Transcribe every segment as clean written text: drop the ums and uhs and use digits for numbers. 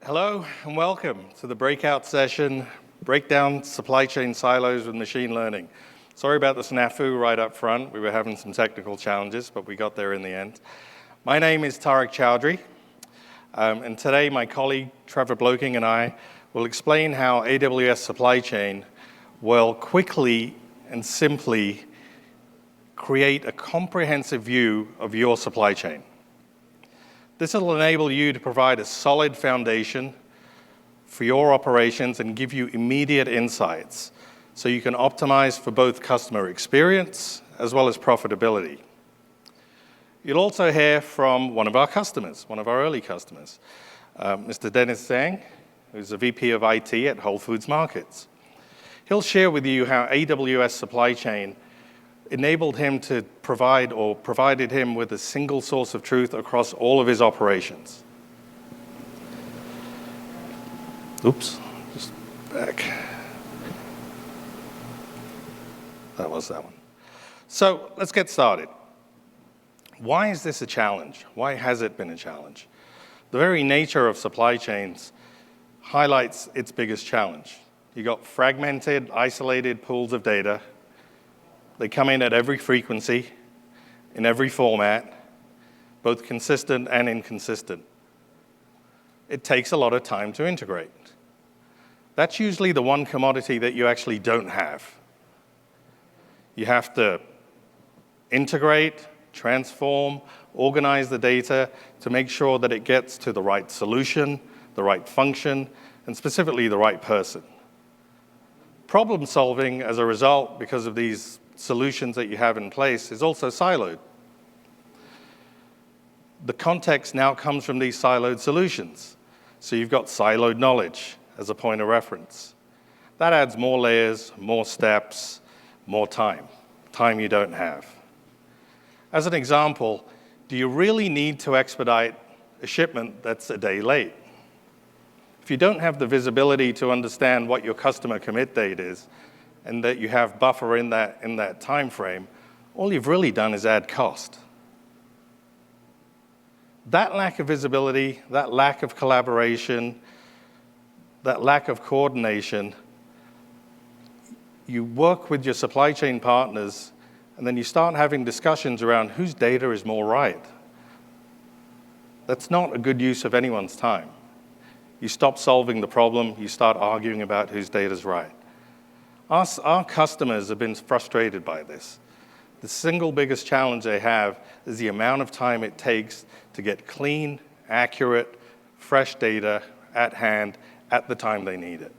Hello and welcome to the breakout session, Break Down Supply Chain Silos with Machine Learning. Sorry about the snafu right up front. We were having some technical challenges, but we got there in the end. My name is Tariq Chowdhury, and today my colleague Trevor Bloking and I will explain how AWS Supply Chain will quickly and simply create a comprehensive view of your supply chain. This will enable you to provide a solid foundation for your operations and give you immediate insights so you can optimize for both customer experience as well as profitability. You'll also hear from one of our customers, one of our early customers, Mr. Dennis Zhang, who's the VP of IT at Whole Foods Markets. He'll share with you how AWS Supply Chain enabled him to provided him with a single source of truth across all of his operations. Oops, just back. That was that one. So let's get started. Why is this a challenge? Why has it been a challenge? The very nature of supply chains highlights its biggest challenge. You got fragmented, isolated pools of data. They come in at every frequency, in every format, both consistent and inconsistent. It takes a lot of time to integrate. That's usually the one commodity that you actually don't have. You have to integrate, transform, organize the data to make sure that it gets to the right solution, the right function, and specifically the right person. Problem solving as a result, because of these solutions that you have in place, is also siloed. The context now comes from these siloed solutions. So you've got siloed knowledge as a point of reference. That adds more layers, more steps, more time you don't have. As an example, do you really need to expedite a shipment that's a day late? If you don't have the visibility to understand what your customer commit date is, and that you have buffer in that time frame, all you've really done is add cost. That lack of visibility, that lack of collaboration, that lack of coordination, you work with your supply chain partners, and then you start having discussions around whose data is more right. That's not a good use of anyone's time. You stop solving the problem, you start arguing about whose data is right. Our customers have been frustrated by this. The single biggest challenge they have is the amount of time it takes to get clean, accurate, fresh data at hand at the time they need it.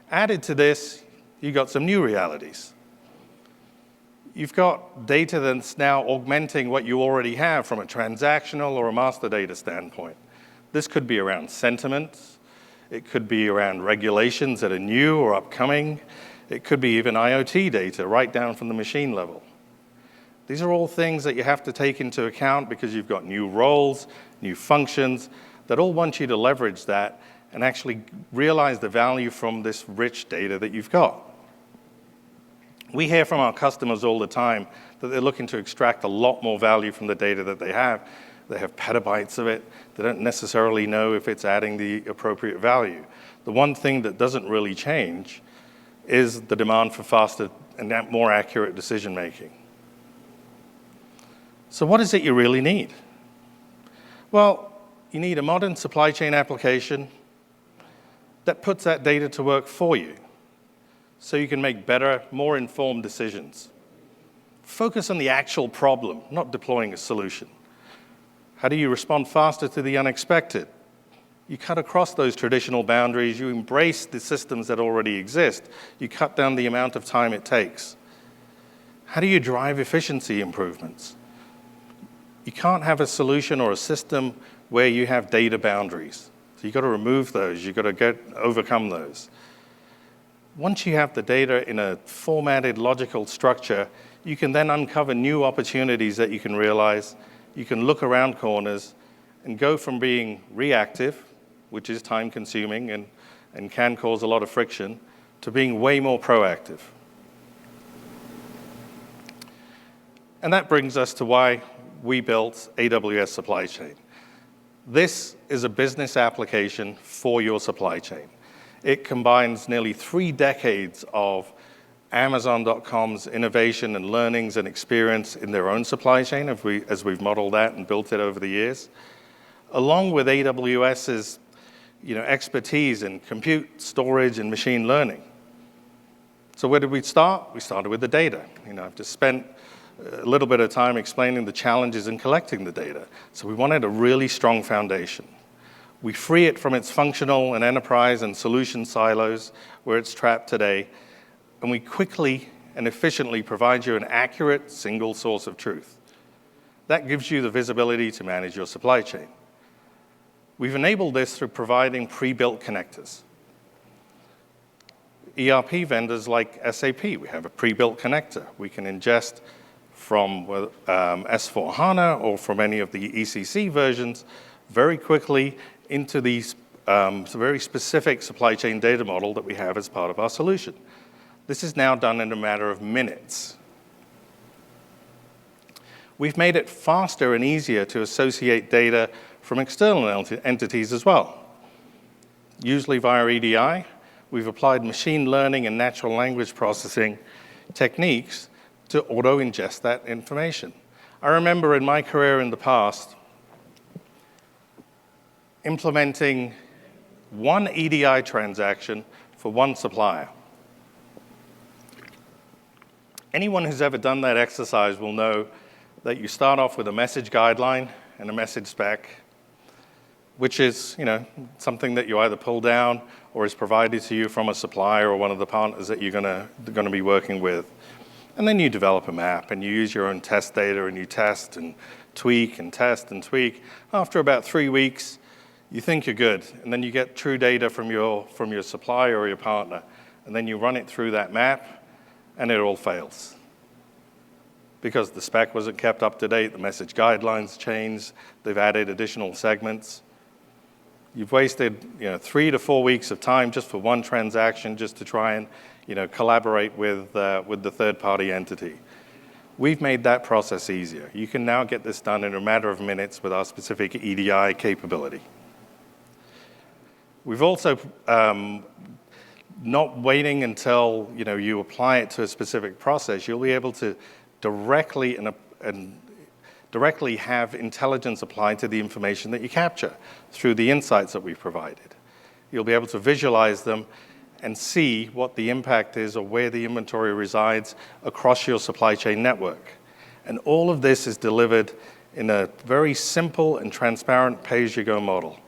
Added to this, you've got some new realities. You've got data that's now augmenting what you already have from a transactional or a master data standpoint. This could be around sentiments. It could be around regulations that are new or upcoming. It could be even IoT data right down from the machine level. These are all things that you have to take into account because you've got new roles, new functions that all want you to leverage that and actually realize the value from this rich data that you've got. We hear from our customers all the time that they're looking to extract a lot more value from the data that they have. They have petabytes of it. They don't necessarily know if it's adding the appropriate value. The one thing that doesn't really change is the demand for faster and more accurate decision making. So what is it you really need? Well, you need a modern supply chain application that puts that data to work for you so you can make better, more informed decisions. Focus on the actual problem, not deploying a solution. How do you respond faster to the unexpected? You cut across those traditional boundaries. You embrace the systems that already exist. You cut down the amount of time it takes. How do you drive efficiency improvements? You can't have a solution or a system where you have data boundaries. So you've got to remove those. You've got to overcome those. Once you have the data in a formatted, logical structure, you can then uncover new opportunities that you can realize. You can look around corners and go from being reactive, which is time-consuming and can cause a lot of friction, to being way more proactive. And that brings us to why we built AWS Supply Chain. This is a business application for your supply chain. It combines nearly 3 decades of Amazon.com's innovation and learnings and experience in their own supply chain, as we've modeled that and built it over the years, along with AWS's expertise in compute, storage, and machine learning. So where did we start? We started with the data. I've just spent a little bit of time explaining the challenges in collecting the data. So we wanted a really strong foundation. We free it from its functional and enterprise and solution silos where it's trapped today, and we quickly and efficiently provide you an accurate single source of truth. That gives you the visibility to manage your supply chain. We've enabled this through providing pre-built connectors. ERP vendors like SAP, we have a pre-built connector. We can ingest from S/4HANA or from any of the ECC versions very quickly into these very specific supply chain data model that we have as part of our solution. This is now done in a matter of minutes. We've made it faster and easier to associate data from external entities as well. Usually via EDI, we've applied machine learning and natural language processing techniques to auto-ingest that information. I remember in my career in the past implementing one EDI transaction for one supplier. Anyone who's ever done that exercise will know that you start off with a message guideline and a message spec, which is something that you either pull down or is provided to you from a supplier or one of the partners that you're going to be working with. And then you develop a map and you use your own test data and you test and tweak and test and tweak. After about 3 weeks, you think you're good, and then you get true data from your supplier or your partner, and then you run it through that map, and it all fails. Because the spec wasn't kept up to date, the message guidelines changed, they've added additional segments. You've wasted 3 to 4 weeks of time just for one transaction just to try and collaborate with the third-party entity. We've made that process easier. You can now get this done in a matter of minutes with our specific EDI capability. We've also not waiting until you apply it to a specific process. You'll be able to directly have intelligence applied to the information that you capture through the insights that we've provided. You'll be able to visualize them and see what the impact is or where the inventory resides across your supply chain network. And all of this is delivered in a very simple and transparent pay-as-you-go model.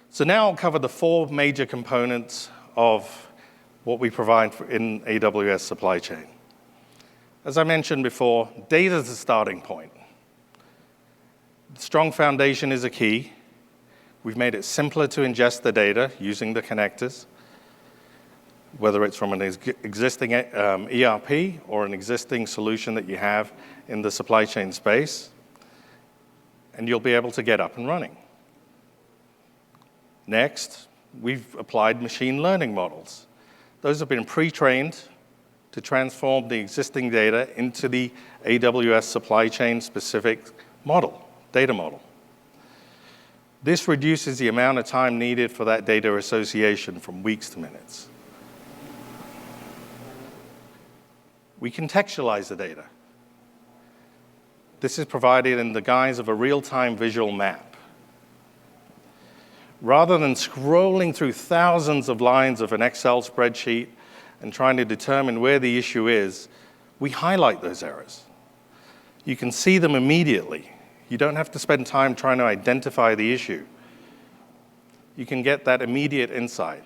So now I'll cover the 4 major components of what we provide in AWS Supply Chain. As I mentioned before, data is the starting point. Strong foundation is a key. We've made it simpler to ingest the data using the connectors, whether it's from an existing ERP or an existing solution that you have in the supply chain space, and you'll be able to get up and running. Next, we've applied machine learning models. Those have been pre-trained to transform the existing data into the AWS supply chain specific data model. This reduces the amount of time needed for that data association from weeks to minutes. We contextualize the data. This is provided in the guise of a real-time visual map. Rather than scrolling through thousands of lines of an Excel spreadsheet and trying to determine where the issue is, we highlight those errors. You can see them immediately. You don't have to spend time trying to identify the issue. You can get that immediate insight.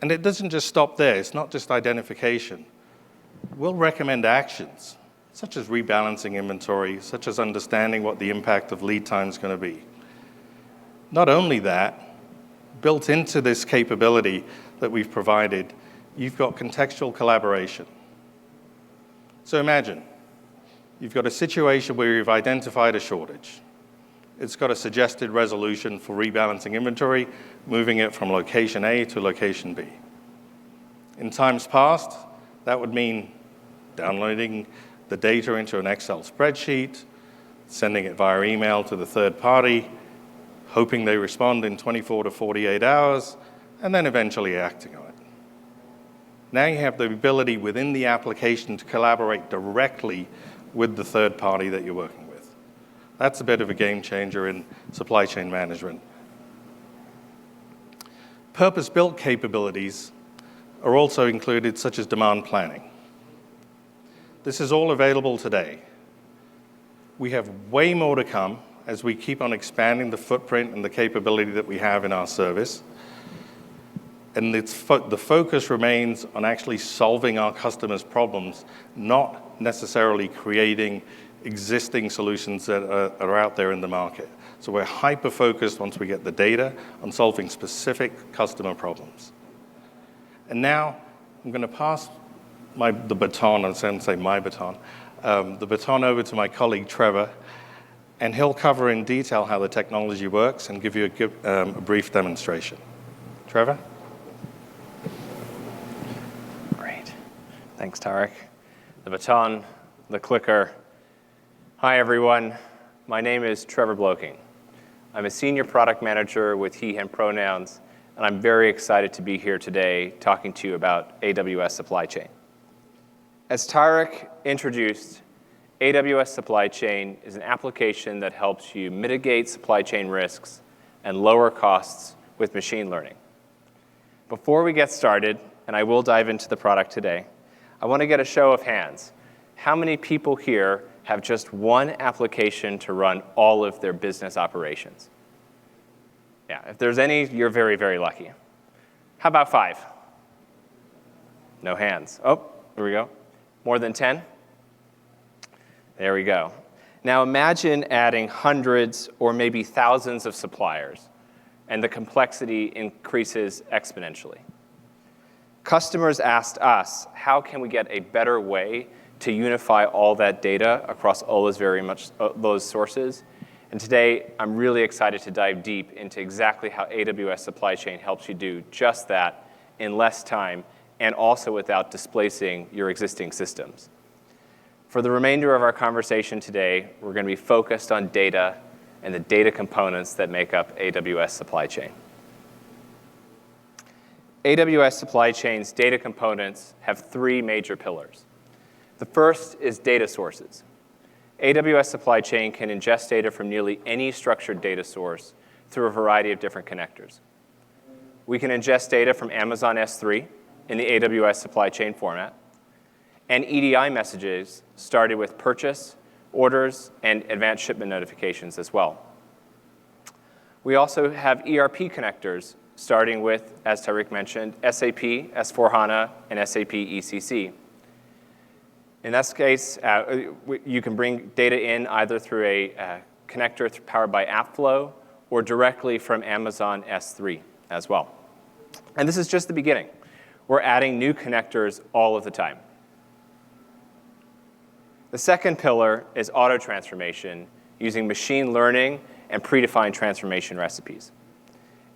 And it doesn't just stop there. It's not just identification. We'll recommend actions, such as rebalancing inventory, such as understanding what the impact of lead time is going to be. Not only that, built into this capability that we've provided, you've got contextual collaboration. So imagine, you've got a situation where you've identified a shortage. It's got a suggested resolution for rebalancing inventory, moving it from location A to location B. In times past, that would mean downloading the data into an Excel spreadsheet, sending it via email to the third party, hoping they respond in 24 to 48 hours, and then eventually acting on it. Now you have the ability within the application to collaborate directly with the third party that you're working with. That's a bit of a game changer in supply chain management. Purpose-built capabilities are also included, such as demand planning. This is all available today. We have way more to come as we keep on expanding the footprint and the capability that we have in our service. And the focus remains on actually solving our customers' problems, not necessarily creating existing solutions that are out there in the market. So we're hyper-focused once we get the data on solving specific customer problems. And now I'm going to pass the baton, I was going to say my baton, the baton over to my colleague Trevor, and he'll cover in detail how the technology works and give you a brief demonstration. Trevor? Great. Thanks, Tarek. The baton, the clicker. Hi, everyone. My name is Trevor Bloking. I'm a senior product manager with he, him pronouns, and I'm very excited to be here today talking to you about AWS Supply Chain. As Tarek introduced, AWS Supply Chain is an application that helps you mitigate supply chain risks and lower costs with machine learning. Before we get started, and I will dive into the product today, I want to get a show of hands. How many people here have just one application to run all of their business operations? Yeah, if there's any, you're very, very lucky. How about 5? No hands. Oh, here we go. More than 10? There we go. Now imagine adding hundreds or maybe thousands of suppliers, and the complexity increases exponentially. Customers asked us, how can we get a better way to unify all that data across all those sources? And today, I'm really excited to dive deep into exactly how AWS Supply Chain helps you do just that in less time and also without displacing your existing systems. For the remainder of our conversation today, we're going to be focused on data and the data components that make up AWS Supply Chain. AWS Supply Chain's data components have 3 major pillars. The first is data sources. AWS Supply Chain can ingest data from nearly any structured data source through a variety of different connectors. We can ingest data from Amazon S3 in the AWS Supply Chain format, and EDI messages started with purchase, orders, and advanced shipment notifications as well. We also have ERP connectors starting with, as Tariq mentioned, SAP, S4HANA, and SAP ECC. In this case, you can bring data in either through a connector powered by AppFlow or directly from Amazon S3 as well. And this is just the beginning. We're adding new connectors all of the time. The second pillar is auto transformation using machine learning and predefined transformation recipes.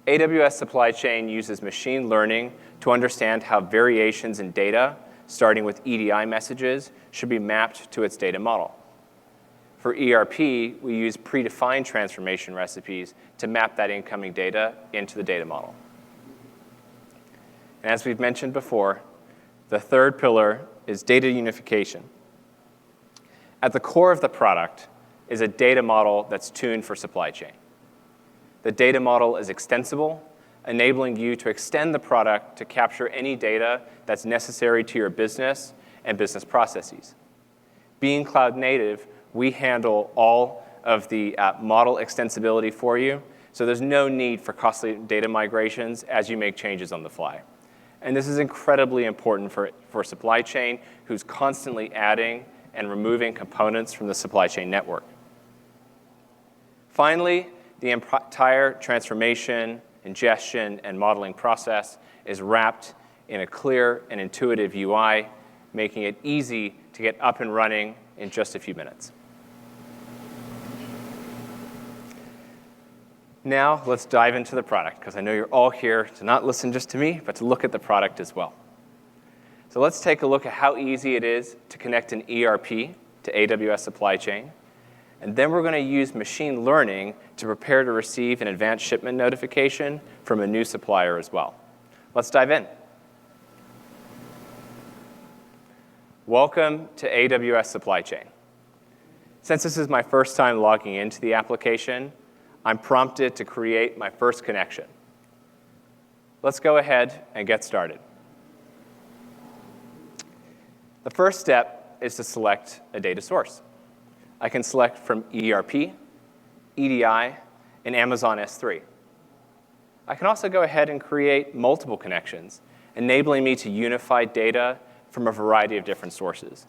AWS Supply Chain uses machine learning to understand how variations in data, starting with EDI messages, should be mapped to its data model. For ERP, we use predefined transformation recipes to map that incoming data into the data model. And as we've mentioned before, the third pillar is data unification. At the core of the product is a data model that's tuned for supply chain. The data model is extensible, enabling you to extend the product to capture any data that's necessary to your business and business processes. Being cloud native, we handle all of the model extensibility for you, so there's no need for costly data migrations as you make changes on the fly. And this is incredibly important for supply chain, who's constantly adding and removing components from the supply chain network. Finally, the entire transformation, ingestion, and modeling process is wrapped in a clear and intuitive UI, making it easy to get up and running in just a few minutes. Now, let's dive into the product, because I know you're all here to not listen just to me, but to look at the product as well. So let's take a look at how easy it is to connect an ERP to AWS Supply Chain. And then we're going to use machine learning to prepare to receive an advanced shipment notification from a new supplier as well. Let's dive in. Welcome to AWS Supply Chain. Since this is my first time logging into the application, I'm prompted to create my first connection. Let's go ahead and get started. The first step is to select a data source. I can select from ERP, EDI, and Amazon S3. I can also go ahead and create multiple connections, enabling me to unify data from a variety of different sources.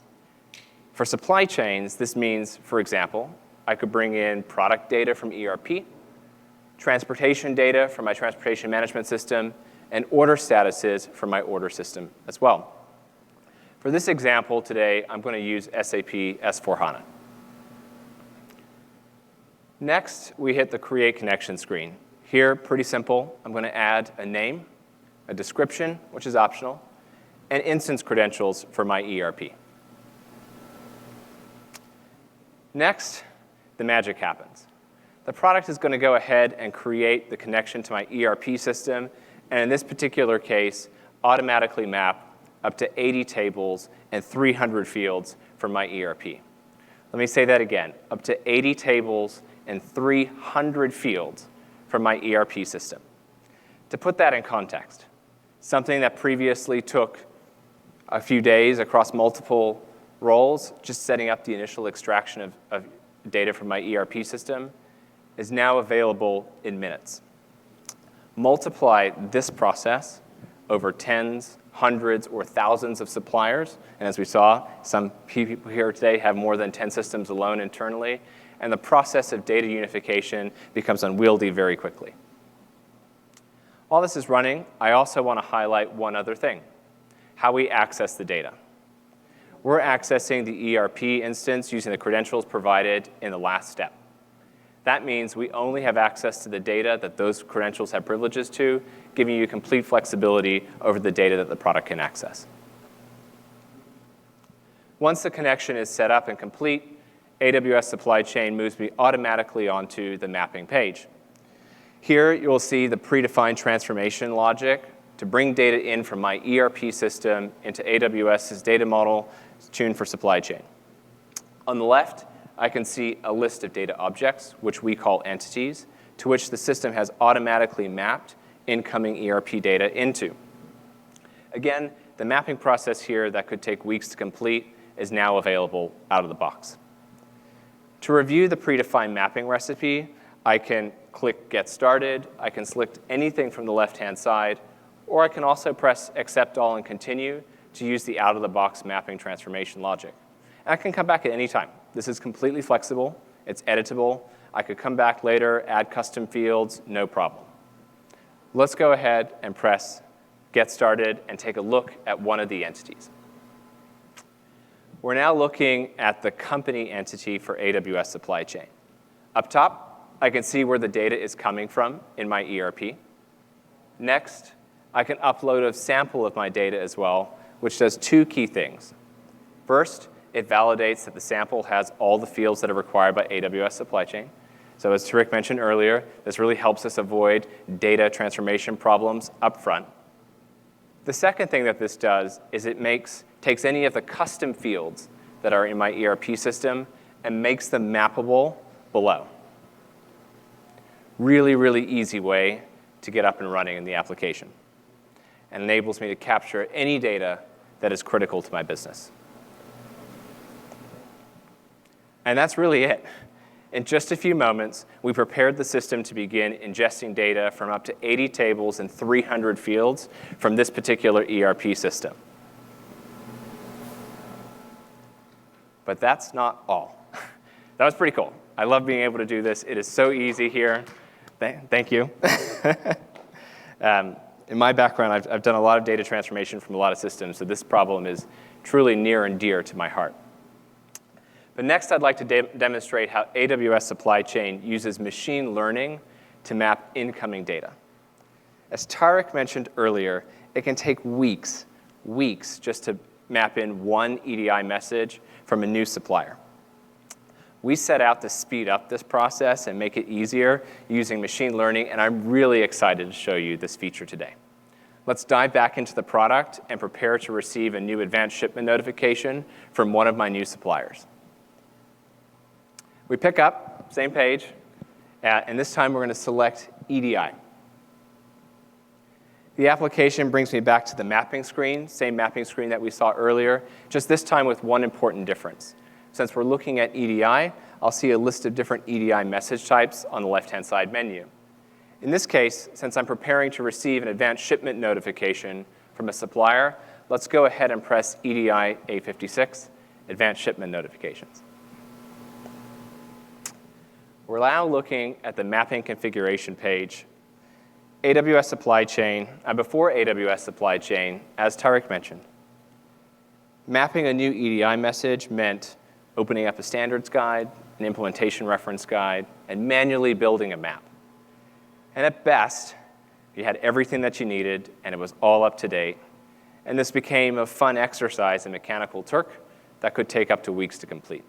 For supply chains, this means, for example, I could bring in product data from ERP, transportation data from my transportation management system, and order statuses from my order system as well. For this example today, I'm going to use SAP S/4HANA. Next, we hit the Create Connection screen. Here, pretty simple. I'm going to add a name, a description, which is optional, and instance credentials for my ERP. Next, the magic happens. The product is going to go ahead and create the connection to my ERP system, and in this particular case, automatically map up to 80 tables and 300 fields from my ERP. Let me say that again, up to 80 tables and 300 fields from my ERP system. To put that in context, something that previously took a few days across multiple roles, just setting up the initial extraction of data from my ERP system, is now available in minutes. Multiply this process over tens, hundreds, or thousands of suppliers, and as we saw, some people here today have more than 10 systems alone internally, and the process of data unification becomes unwieldy very quickly. While this is running, I also want to highlight one other thing, how we access the data. We're accessing the ERP instance using the credentials provided in the last step. That means we only have access to the data that those credentials have privileges to, giving you complete flexibility over the data that the product can access. Once the connection is set up and complete, AWS Supply Chain moves me automatically onto the mapping page. Here, you'll see the predefined transformation logic to bring data in from my ERP system into AWS's data model tuned for supply chain. On the left, I can see a list of data objects, which we call entities, to which the system has automatically mapped incoming ERP data into. Again, the mapping process here that could take weeks to complete is now available out of the box. To review the predefined mapping recipe, I can click Get Started, I can select anything from the left-hand side, or I can also press Accept All and Continue to use the out-of-the-box mapping transformation logic. And I can come back at any time. This is completely flexible, it's editable. I could come back later, add custom fields, no problem. Let's go ahead and press Get Started and take a look at one of the entities. We're now looking at the company entity for AWS Supply Chain. Up top, I can see where the data is coming from in my ERP. Next, I can upload a sample of my data as well, which does two key things. First, it validates that the sample has all the fields that are required by AWS Supply Chain. So as Tariq mentioned earlier, this really helps us avoid data transformation problems up front. The second thing that this does is it takes any of the custom fields that are in my ERP system and makes them mappable below. Really, really easy way to get up and running in the application, and enables me to capture any data that is critical to my business. And that's really it. In just a few moments, we prepared the system to begin ingesting data from up to 80 tables and 300 fields from this particular ERP system. But that's not all. That was pretty cool. I love being able to do this. It is so easy here. Thank you. In my background, I've done a lot of data transformation from a lot of systems, so this problem is truly near and dear to my heart. But next, I'd like to demonstrate how AWS Supply Chain uses machine learning to map incoming data. As Tariq mentioned earlier, it can take weeks weeks just to map in one EDI message from a new supplier. We set out to speed up this process and make it easier using machine learning, and I'm really excited to show you this feature today. Let's dive back into the product and prepare to receive a new advanced shipment notification from one of my new suppliers. We pick up, same page, and this time we're going to select EDI. The application brings me back to the mapping screen, same mapping screen that we saw earlier, just this time with one important difference. Since we're looking at EDI, I'll see a list of different EDI message types on the left-hand side menu. In this case, since I'm preparing to receive an advanced shipment notification from a supplier, let's go ahead and press EDI A56, Advanced Shipment Notifications. We're now looking at the mapping configuration page. AWS Supply Chain, before AWS Supply Chain, as Tarek mentioned, mapping a new EDI message meant opening up a standards guide, an implementation reference guide, and manually building a map. And at best, you had everything that you needed, and it was all up to date. And this became a fun exercise in Mechanical Turk that could take up to weeks to complete.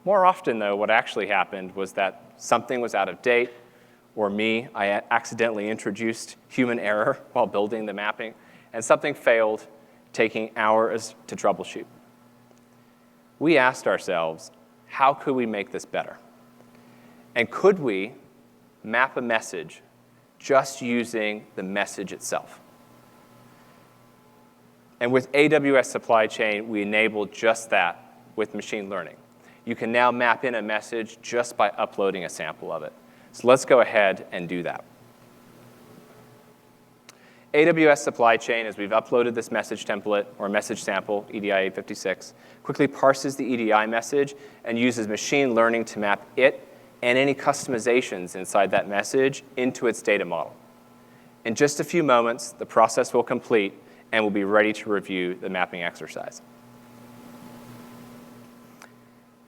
More often, though, what actually happened was that something was out of date, or I accidentally introduced human error while building the mapping, and something failed, taking hours to troubleshoot. We asked ourselves, how could we make this better? And could we map a message just using the message itself? And with AWS Supply Chain, we enabled just that with machine learning. You can now map in a message just by uploading a sample of it. So let's go ahead and do that. AWS Supply Chain, as we've uploaded this message template or message sample, EDI 856, quickly parses the EDI message and uses machine learning to map it and any customizations inside that message into its data model. In just a few moments, the process will complete and we'll be ready to review the mapping exercise.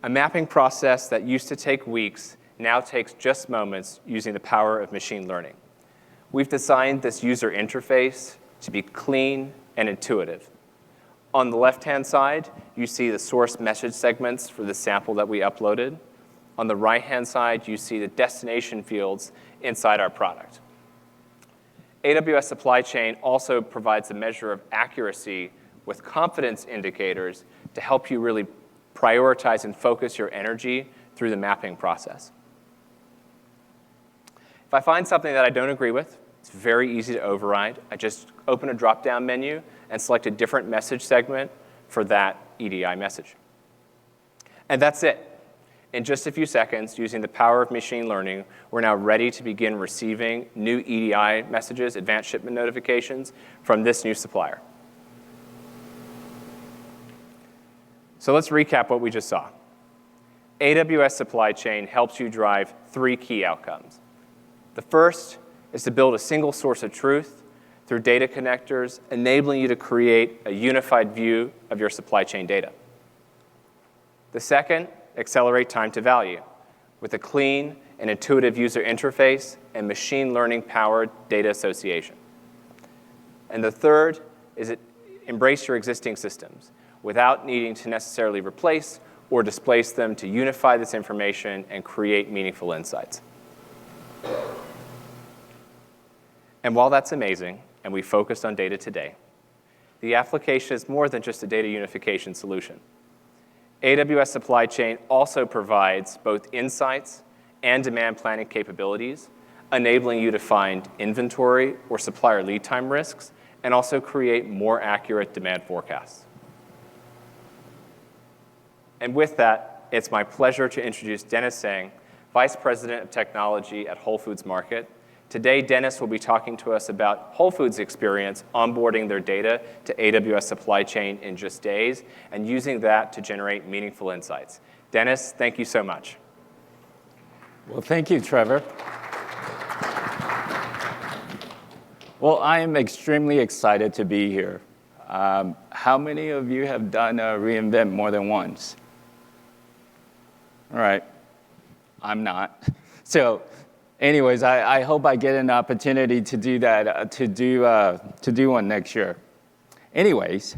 A mapping process that used to take weeks now takes just moments using the power of machine learning. We've designed this user interface to be clean and intuitive. On the left-hand side, you see the source message segments for the sample that we uploaded. On the right-hand side, you see the destination fields inside our product. AWS Supply Chain also provides a measure of accuracy with confidence indicators to help you really prioritize and focus your energy through the mapping process. If I find something that I don't agree with, it's very easy to override. I just open a drop-down menu and select a different message segment for that EDI message. And that's it. In just a few seconds, using the power of machine learning, we're now ready to begin receiving new EDI messages, advanced shipment notifications, from this new supplier. So let's recap what we just saw. AWS Supply Chain helps you drive 3 key outcomes. The first is to build a single source of truth through data connectors, enabling you to create a unified view of your supply chain data. The second, accelerate time to value with a clean and intuitive user interface and machine learning-powered data association. And the third is embrace your existing systems without needing to necessarily replace or displace them to unify this information and create meaningful insights. And while that's amazing, and we focused on data today, the application is more than just a data unification solution. AWS Supply Chain also provides both insights and demand planning capabilities, enabling you to find inventory or supplier lead time risks, and also create more accurate demand forecasts. And with that, it's my pleasure to introduce Dennis Sang, Vice President of Technology at Whole Foods Market. Today, Dennis will be talking to us about Whole Foods' experience onboarding their data to AWS Supply Chain in just days and using that to generate meaningful insights. Dennis, thank you so much. Well, thank you, Trevor. Well, I am extremely excited to be here. How many of you have done a reInvent more than once? All right, I'm not. So anyways, I hope I get an opportunity to do that, to do one next year. Anyways,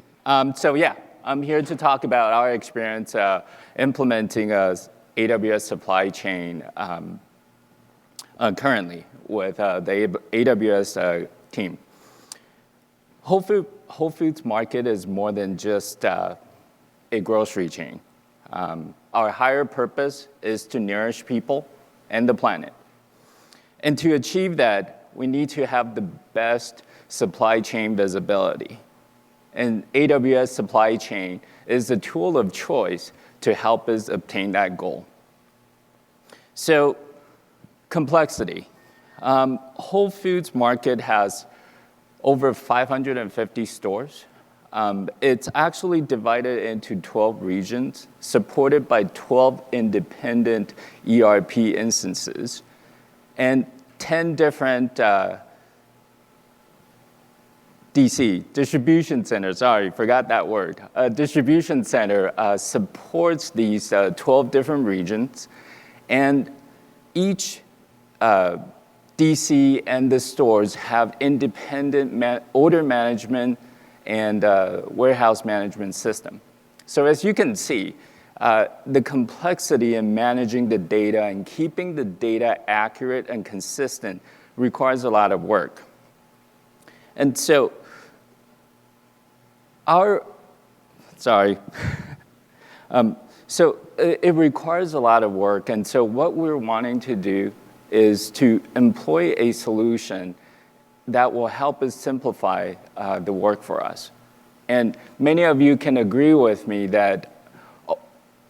so yeah, I'm here to talk about our experience implementing AWS Supply Chain currently with the AWS team. Whole Foods Market is more than just a grocery chain. Our higher purpose is to nourish people and the planet. And to achieve that, we need to have the best supply chain visibility. And AWS Supply Chain is the tool of choice to help us obtain that goal. So, complexity. Whole Foods Market has over 550 stores. It's actually divided into 12 regions, supported by 12 independent ERP instances, and 10 different DC, distribution center, sorry, forgot that word. Distribution center supports these 12 different regions, and each DC and the stores have independent order management and warehouse management system. So as you can see, the complexity in managing the data and keeping the data accurate and consistent requires a lot of work. And so so it requires a lot of work, and so what we're wanting to do is to employ a solution that will help us simplify the work for us. And many of you can agree with me that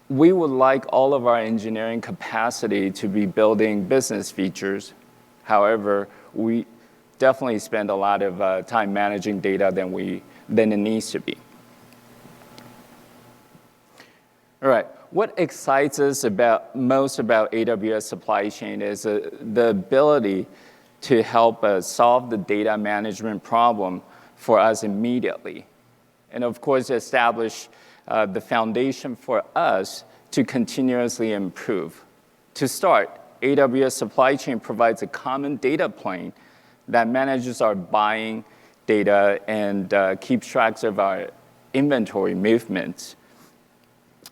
we would like all of our engineering capacity to be building business features. However, we definitely spend a lot of time managing data than it needs to be. All right, what excites us most about AWS Supply Chain is the ability to help us solve the data management problem for us immediately. And of course, establish the foundation for us to continuously improve. To start, AWS Supply Chain provides a common data plane that manages our buying data and keeps track of our inventory movements.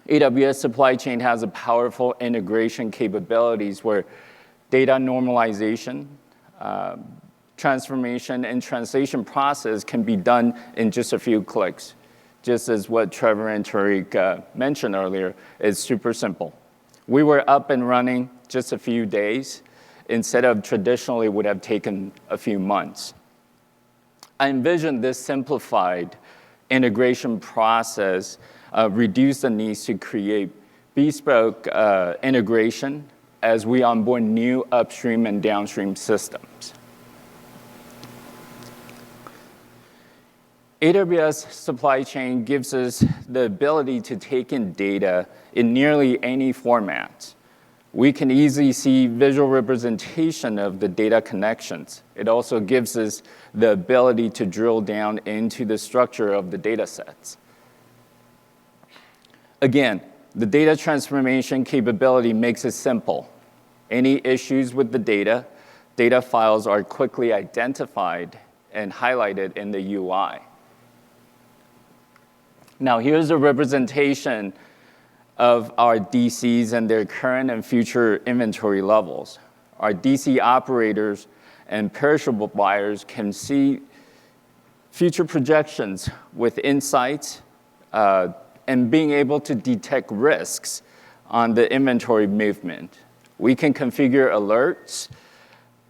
AWS Supply Chain has a powerful integration capabilities where data normalization, transformation, and translation process can be done in just a few clicks. Just as what Trevor and Tariq mentioned earlier, it's super simple. We were up and running just a few days instead of traditionally would have taken a few months. I envision this simplified integration process reduce the needs to create bespoke integration as we onboard new upstream and downstream systems. AWS Supply Chain gives us the ability to take in data in nearly any format. We can easily see visual representation of the data connections. It also gives us the ability to drill down into the structure of the data sets. Again, the data transformation capability makes it simple. Any issues with the data files are quickly identified and highlighted in the UI. Now, here's a representation of our DCs and their current and future inventory levels. Our DC operators and perishable buyers can see future projections with insights and being able to detect risks on the inventory movement. We can configure alerts,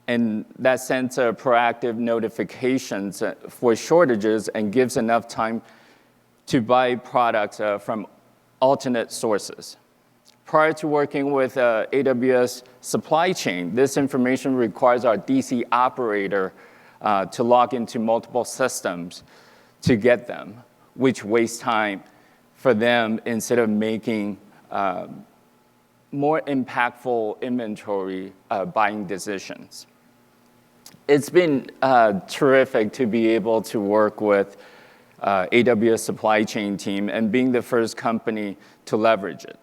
and that sends proactive notifications for shortages and gives enough time to buy products from alternate sources. Prior to working with AWS Supply Chain, this information requires our DC operator to log into multiple systems to get them, which wastes time for them instead of making more impactful inventory buying decisions. It's been terrific to be able to work with AWS Supply Chain team and being the first company to leverage it.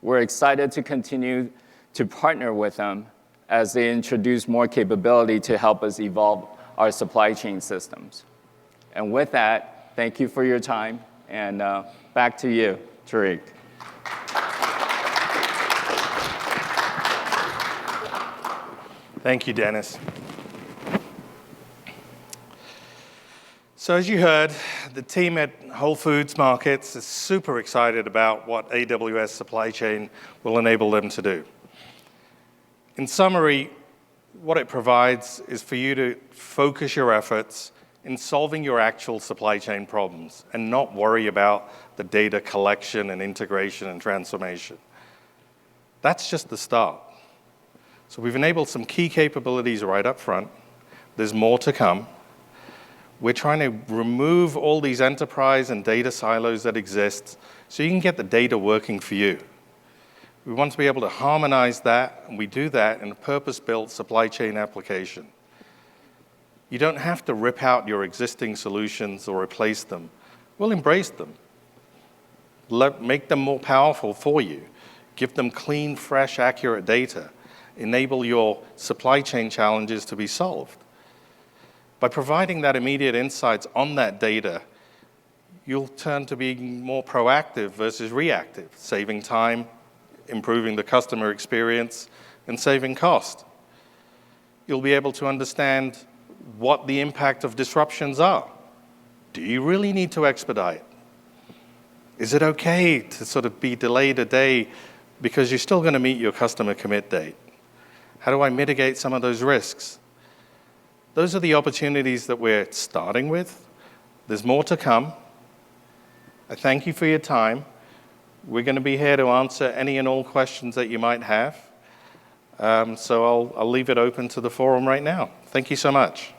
We're excited to continue to partner with them as they introduce more capability to help us evolve our supply chain systems. And with that, Thank you for your time. And back to you, Tariq. Thank you, Dennis. So as you heard, the team at Whole Foods Markets is super excited about what AWS Supply Chain will enable them to do. In summary, what it provides is for you to focus your efforts in solving your actual supply chain problems and not worry about the data collection and integration and transformation. That's just the start. So we've enabled some key capabilities right up front. There's more to come. We're trying to remove all these enterprise and data silos that exist so you can get the data working for you. We want to be able to harmonize that, and we do that in a purpose-built supply chain application. You don't have to rip out your existing solutions or replace them. We'll embrace them. Make them more powerful for you. Give them clean, fresh, accurate data. Enable your supply chain challenges to be solved. By providing that immediate insights on that data, you'll turn to being more proactive versus reactive, saving time, improving the customer experience, and saving cost. You'll be able to understand what the impact of disruptions are. Do you really need to expedite? Is it okay to sort of be delayed a day because you're still going to meet your customer commit date? How do I mitigate some of those risks? Those are the opportunities that we're starting with. There's more to come. I thank you for your time. We're going to be here to answer any and all questions that you might have. So I'll leave it open to the forum right now. Thank you so much.